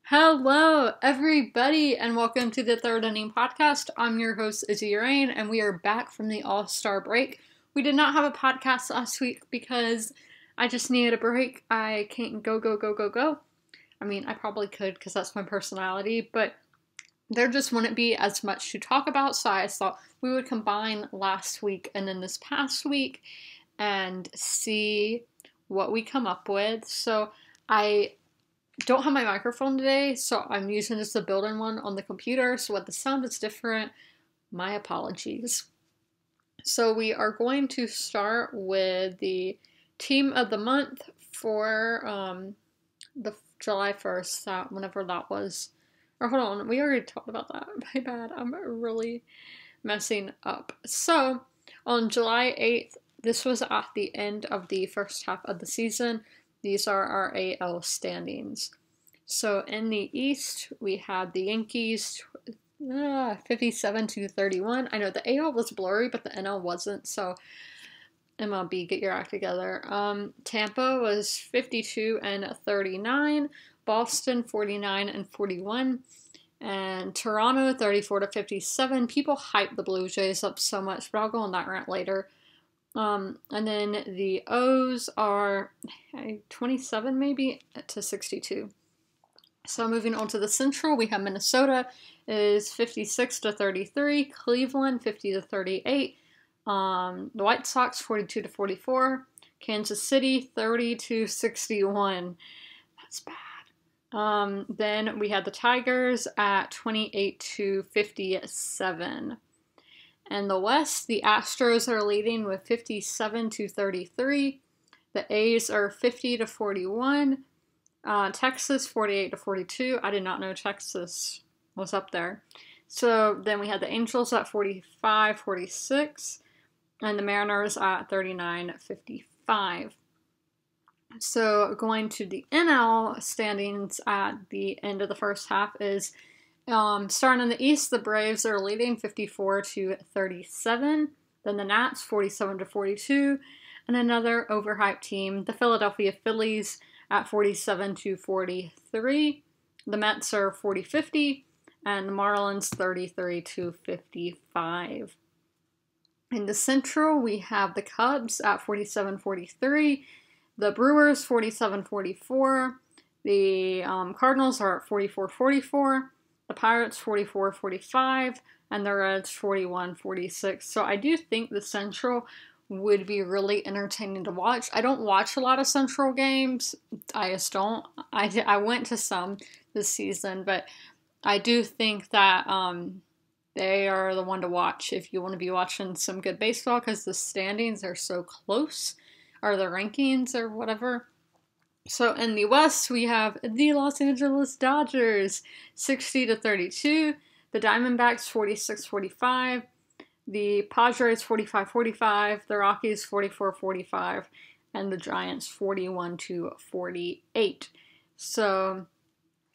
Hello, everybody, and welcome to the Third Inning Podcast. I'm your host, Izzy Rain, and we are back from the All-Star break. We did not have a podcast last week because I just needed a break. I can't go. I mean, I probably could because that's my personality, but there just wouldn't be as much to talk about, so I thought we would combine last week and then this past week and see what we come up with. So I don't have my microphone today, so I'm using just a built-in one on the computer, so what the sound is different, my apologies. So we are going to start with the team of the month for the July 1st, whenever that was. Or hold on, we already talked about that. My bad, I'm really messing up. So, on July 8th, this was at the end of the first half of the season. These are our AL standings. So in the East, we had the Yankees 57-31. I know the AL was blurry, but the NL wasn't, so MLB, get your act together. Tampa was 52-39. Boston 49-41. And Toronto 34-57. People hype the Blue Jays up so much, but I'll go on that rant later. And then the O's are 27 maybe to 62. So moving on to the Central, we have Minnesota is 56-33, Cleveland 50-38, the White Sox 42-44, Kansas City 30-61. That's bad. Then we had the Tigers at 28-57. And the West, the Astros are leading with 57-33. The A's are 50-41. Texas 48-42. I did not know Texas was up there. So then we had the Angels at 45-46. And the Mariners at 39-55. So going to the NL standings at the end of the first half is starting in the East, the Braves are leading 54-37. Then the Nats 47-42. And another overhyped team, the Philadelphia Phillies at 47-43. The Mets are 40-50. And the Marlins 33-55. In the Central, we have the Cubs at 47-43. The Brewers 47-44. The Cardinals are at 44-44. The Pirates 44-45, and the Reds 41-46. So I do think the Central would be really entertaining to watch. I don't watch a lot of Central games. I just don't. I went to some this season, but I do think that they are the one to watch if you want to be watching some good baseball because the standings are so close, or the rankings or whatever. So in the West, we have the Los Angeles Dodgers, 60-32. The Diamondbacks, 46-45. The Padres, 45-45. The Rockies, 44-45. And the Giants, 41-48. So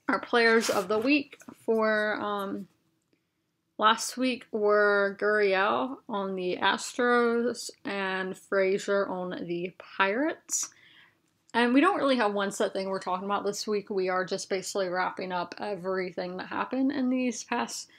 our players of the week for last week were Gurriel on the Astros and Frazier on the Pirates. And we don't really have one set thing we're talking about this week. We are just basically wrapping up everything that happened in these past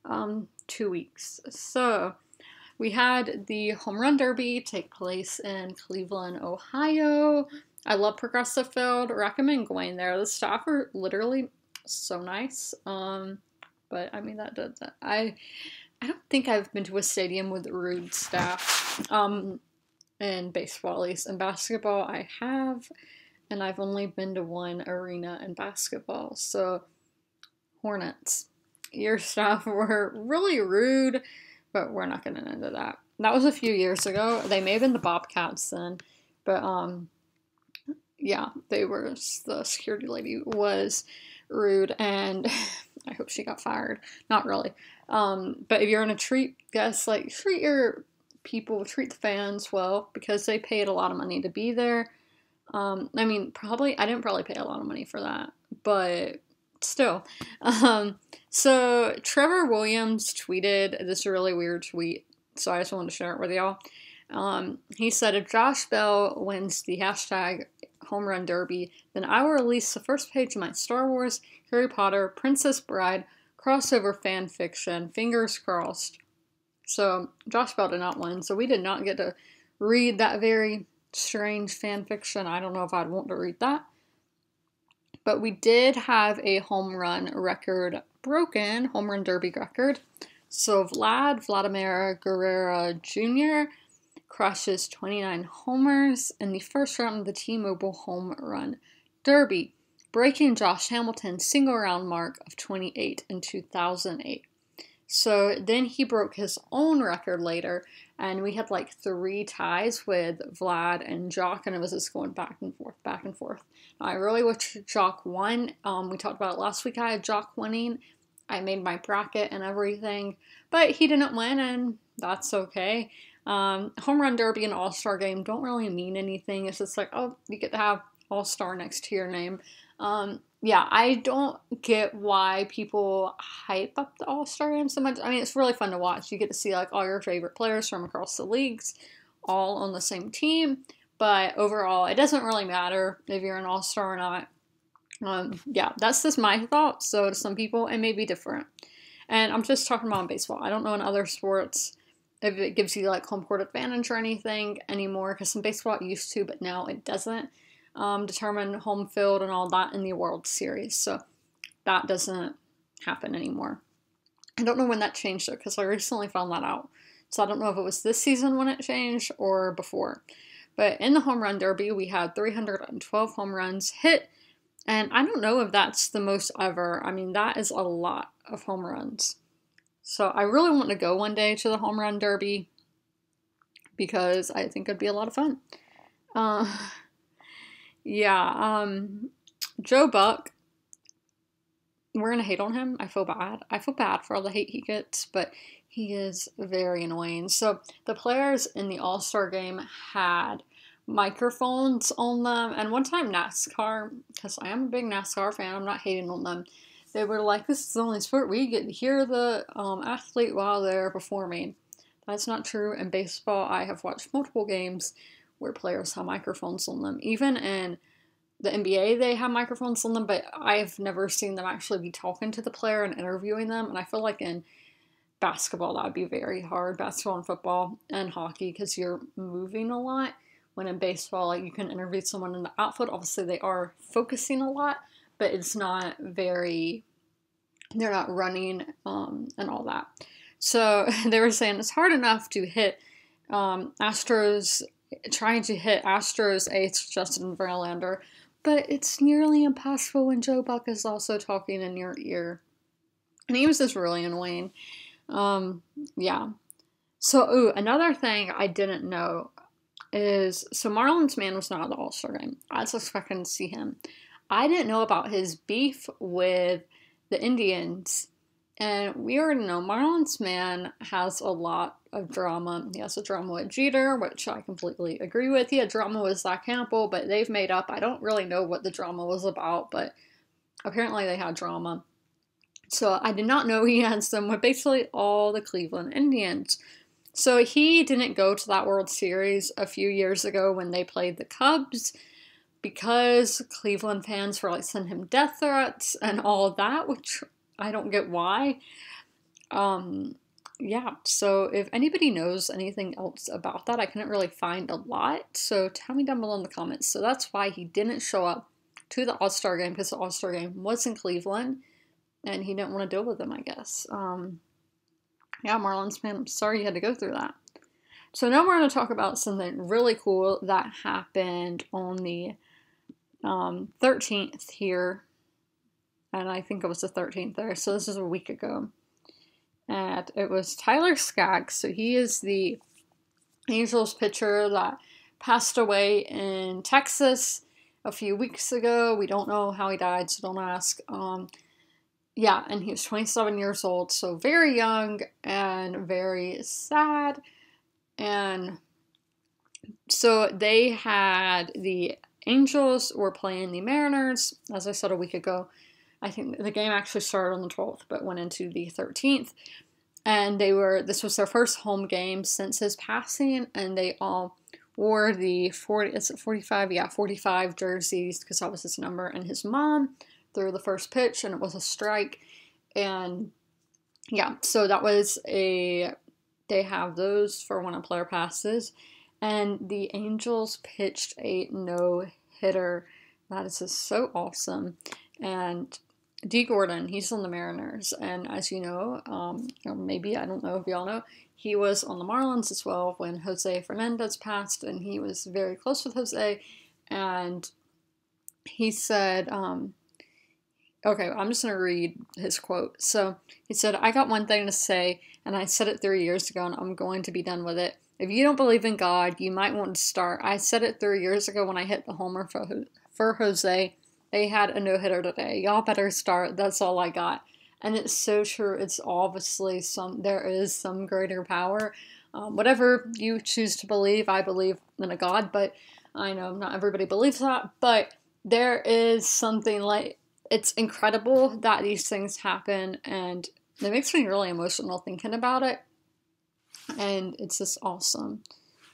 2 weeks. So we had the Home Run Derby take place in Cleveland, Ohio. I love Progressive Field. Recommend going there. The staff are literally so nice. But I mean, that does that. I don't think I've been to a stadium with rude staff. In baseball, at least. In basketball, I have, and I've only been to one arena in basketball. So, Hornets, your staff were really rude, but we're not going to get into that. That was a few years ago. They may have been the Bobcats then, but yeah, they were. The security lady was rude, and I hope she got fired. Not really. But if you're gonna treat guests, like, treat your people, treat the fans well, because they paid a lot of money to be there. I mean, I didn't probably pay a lot of money for that, but still. So Trevor Williams tweeted this really weird tweet, so I just wanted to share it with y'all. He said, if Josh Bell wins the hashtag Home Run Derby, then I will release the first page of my Star Wars, Harry Potter, Princess Bride crossover fan fiction. Fingers crossed. So Josh Bell did not win, so we did not get to read that very strange fan fiction. I don't know if I'd want to read that. But we did have a home run record broken, home run derby record. So Vladimir Guerrero Jr. crushes 29 homers in the first round of the T-Mobile Home Run Derby, breaking Josh Hamilton's single-round mark of 28 in 2008. So then he broke his own record later, and we had like 3 ties with Vlad and Jock, and it was just going back and forth, back and forth. Now, I really wish Jock won. We talked about it last week. I had Jock winning. I made my bracket and everything, but he didn't win, and that's okay. Home Run Derby and All-Star Game don't really mean anything. It's just like, oh, you get to have All-Star next to your name. Yeah, I don't get why people hype up the All-Star Game so much. I mean, it's really fun to watch. You get to see like all your favorite players from across the leagues all on the same team. But overall, it doesn't really matter if you're an All-Star or not. Yeah, that's just my thoughts. So to some people, it may be different. And I'm just talking about baseball. I don't know in other sports if it gives you like home court advantage or anything anymore. Because in baseball it used to, but now it doesn't. Determine home field and all that in the World Series. So that doesn't happen anymore. I don't know when that changed though, because I recently found that out. So I don't know if it was this season when it changed or before. But in the Home Run Derby, we had 312 home runs hit. And I don't know if that's the most ever. I mean, that is a lot of home runs. So I really want to go one day to the Home Run Derby because I think it'd be a lot of fun. Joe Buck, we're going to hate on him. I feel bad. I feel bad for all the hate he gets, but he is very annoying. So the players in the All-Star Game had microphones on them, and one time NASCAR, because I am a big NASCAR fan, I'm not hating on them, they were like, this is the only sport where you get to hear the athlete while they're performing. That's not true. In baseball, I have watched multiple games where players have microphones on them. Even in the NBA, they have microphones on them, but I've never seen them actually be talking to the player and interviewing them. And I feel like in basketball, that would be very hard. Basketball and football and hockey, because you're moving a lot. When in baseball, like you can interview someone in the outfield. Obviously, they are focusing a lot, but it's not very, they're not running and all that. So they were saying it's hard enough to hit trying to hit Astros ace Justin Verlander, but it's nearly impossible when Joe Buck is also talking in your ear. And he was just really annoying. Yeah. So, another thing I didn't know is, so Marlins man was not at the All-Star Game. I was expecting to see him. I didn't know about his beef with the Indians. And we already know Marlins man has a lot of drama. He has a drama with Jeter, which I completely agree with. He had drama with Zach Campbell, but they've made up. I don't really know what the drama was about, but apparently they had drama. So I did not know he had some with basically all the Cleveland Indians. So he didn't go to that World Series a few years ago when they played the Cubs because Cleveland fans were like sending him death threats and all that, which I don't get why. Yeah, so if anybody knows anything else about that, I couldn't really find a lot, so tell me down below in the comments. So that's why he didn't show up to the All-Star Game, because the All-Star Game was in Cleveland, and he didn't want to deal with them, I guess. Yeah, Marlins man, I'm sorry you had to go through that. So now we're going to talk about something really cool that happened on the 13th here. And I think it was the 13th there, so this is a week ago. And it was Tyler Skaggs, so he is the Angels pitcher that passed away in Texas a few weeks ago. We don't know how he died, so don't ask. Yeah, and he was 27 years old, so very young and very sad. And so they had, the Angels were playing the Mariners, as I said a week ago. I think the game actually started on the 12th, but went into the 13th. And this was their first home game since his passing, and they all wore the 45? Yeah, 45 jerseys because that was his number. And his mom threw the first pitch and it was a strike. And yeah, so that was they have those for when a player passes. And the Angels pitched a no-hitter. That is just so awesome. And D. Gordon, he's on the Mariners. And as you know, or maybe, I don't know if y'all know, he was on the Marlins as well when Jose Fernandez passed. And he was very close with Jose. And he said, okay, I'm just going to read his quote. So he said, "I got one thing to say, and I said it 3 years ago, and I'm going to be done with it. If you don't believe in God, you might want to start. I said it 3 years ago when I hit the homer for Jose. They had a no-hitter today. Y'all better start. That's all I got." And it's so true. It's obviously there is some greater power. Whatever you choose to believe, I believe in a God, but I know not everybody believes that. But there is something like, it's incredible that these things happen, and it makes me really emotional thinking about it. And it's just awesome.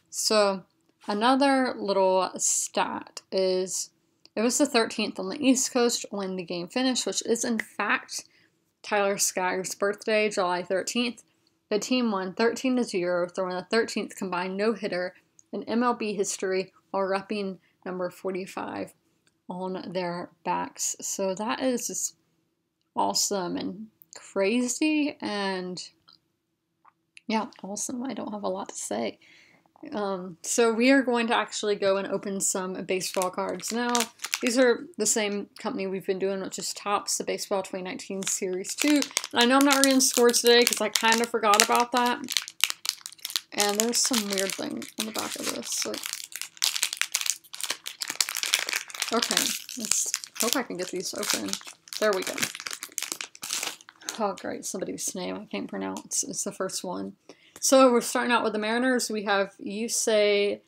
So another little stat is, it was the 13th on the East Coast when the game finished, which is in fact Tyler Skaggs' birthday, July 13th. The team won 13-0, throwing the 13th combined no-hitter in MLB history while repping number 45 on their backs. So that is just awesome and crazy, and yeah, awesome. I don't have a lot to say. So we are going to actually go and open some baseball cards now. These are the same company we've been doing, which is Topps, the Baseball 2019 Series 2. And I know I'm not reading scores today because I kind of forgot about that. And there's some weird thing on the back of this. Like, okay, let's hope I can get these open. There we go. Oh, great. Somebody's name I can't pronounce. It's the first one. So we're starting out with the Mariners. We have Yusei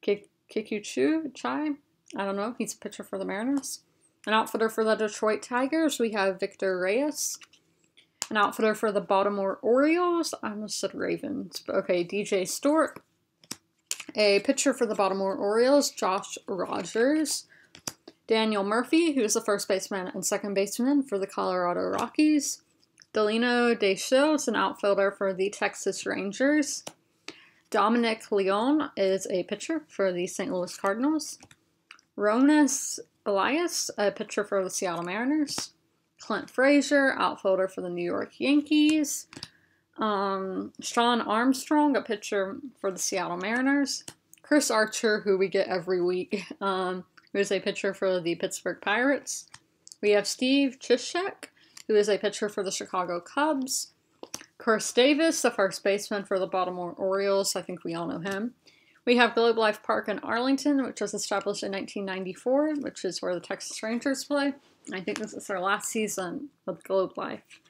Kikuchi. I don't know. He's a pitcher for the Mariners. An outfielder for the Detroit Tigers. We have Victor Reyes. An outfielder for the Baltimore Orioles. I almost said Ravens. But okay, DJ Stewart. A pitcher for the Baltimore Orioles, Josh Rogers. Daniel Murphy, who is the first baseman and second baseman for the Colorado Rockies. Delino DeShields, an outfielder for the Texas Rangers. Dominic Leone is a pitcher for the St. Louis Cardinals. Ronas Elias, a pitcher for the Seattle Mariners. Clint Frazier, outfielder for the New York Yankees. Sean Armstrong, a pitcher for the Seattle Mariners. Chris Archer, who we get every week, who is a pitcher for the Pittsburgh Pirates. We have Steve Cishek, who is a pitcher for the Chicago Cubs. Chris Davis, the first baseman for the Baltimore Orioles. I think we all know him. We have Globe Life Park in Arlington, which was established in 1994, which is where the Texas Rangers play. I think this is their last season with Globe Life.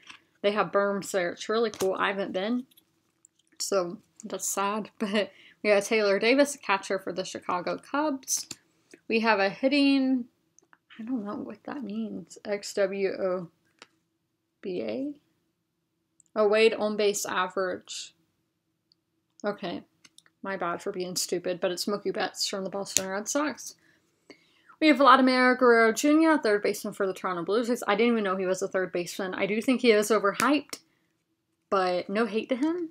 They have berms there. It's really cool. I haven't been, so that's sad. But we have Taylor Davis, a catcher for the Chicago Cubs. We have a hitting, I don't know what that means, XWOBA? A weighted on-base average. Okay, my bad for being stupid, but it's Mookie Betts from the Boston Red Sox. We have Vladimir Guerrero Jr., third baseman for the Toronto Blue Jays. I didn't even know he was a third baseman. I do think he is overhyped, but no hate to him.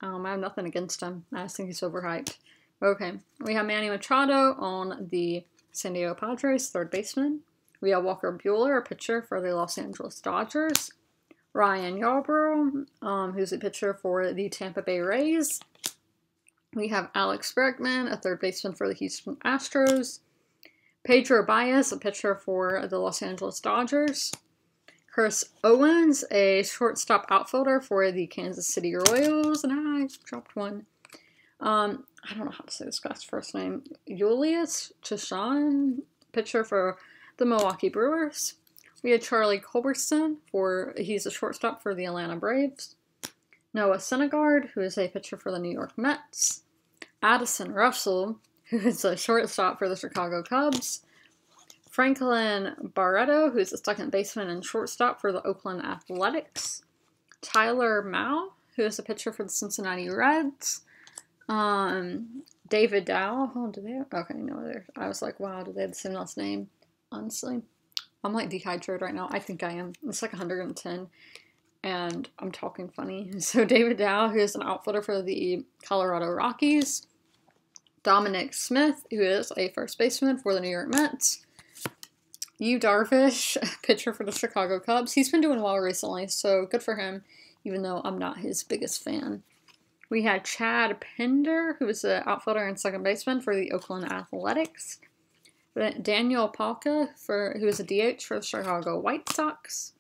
I have nothing against him. I just think he's overhyped. Okay, we have Manny Machado on the San Diego Padres, third baseman. We have Walker Buehler, a pitcher for the Los Angeles Dodgers. Ryan Yarbrough, who's a pitcher for the Tampa Bay Rays. We have Alex Bregman, a third baseman for the Houston Astros. Pedro Baez, a pitcher for the Los Angeles Dodgers. Chris Owens, a shortstop outfielder for the Kansas City Royals. And I dropped one. I don't know how to say this guy's first name. Julius Chishan, pitcher for the Milwaukee Brewers. We had Charlie Culberson, he's a shortstop for the Atlanta Braves. Noah Syndergaard, who is a pitcher for the New York Mets. Addison Russell, who is a shortstop for the Chicago Cubs. Franklin Barreto, who is a second baseman and shortstop for the Oakland Athletics. Tyler Mao, who is a pitcher for the Cincinnati Reds. Dan David Dow. Oh, do they? Okay, no, I was like, wow, do they have the same last name? Honestly, I'm like dehydrated right now. I think I am. It's like 110, and I'm talking funny. So David Dow, who is an outfielder for the Colorado Rockies. Dominic Smith, who is a first baseman for the New York Mets. Yu Darvish, pitcher for the Chicago Cubs. He's been doing well recently, so good for him, even though I'm not his biggest fan. We had Chad Pinder, who is an outfielder and second baseman for the Oakland Athletics. Daniel Palka, who is a DH for the Chicago White Sox.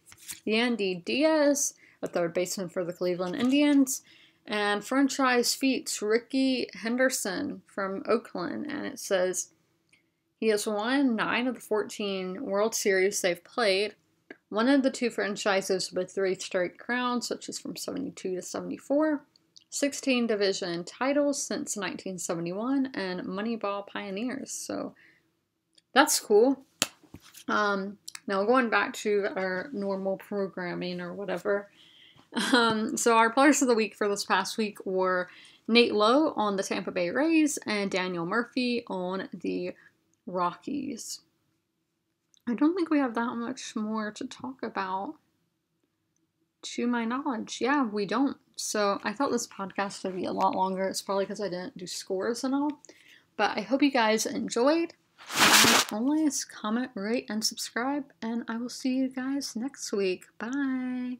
Yandy Diaz, a third baseman for the Cleveland Indians. And franchise feats Ricky Henderson from Oakland, and it says he has won 9 of the 14 World Series they've played. One of the 2 franchises with 3 straight crowns, which is from 72 to 74. 16 division titles since 1971, and Moneyball Pioneers. So that's cool. Now going back to our normal programming or whatever. So our players of the week for this past week were Nate Lowe on the Tampa Bay Rays and Daniel Murphy on the Rockies. I don't think we have that much more to talk about, to my knowledge. Yeah, we don't. So I thought this podcast would be a lot longer. It's probably because I didn't do scores and all. But I hope you guys enjoyed. As always, comment, rate, and subscribe. And I will see you guys next week. Bye.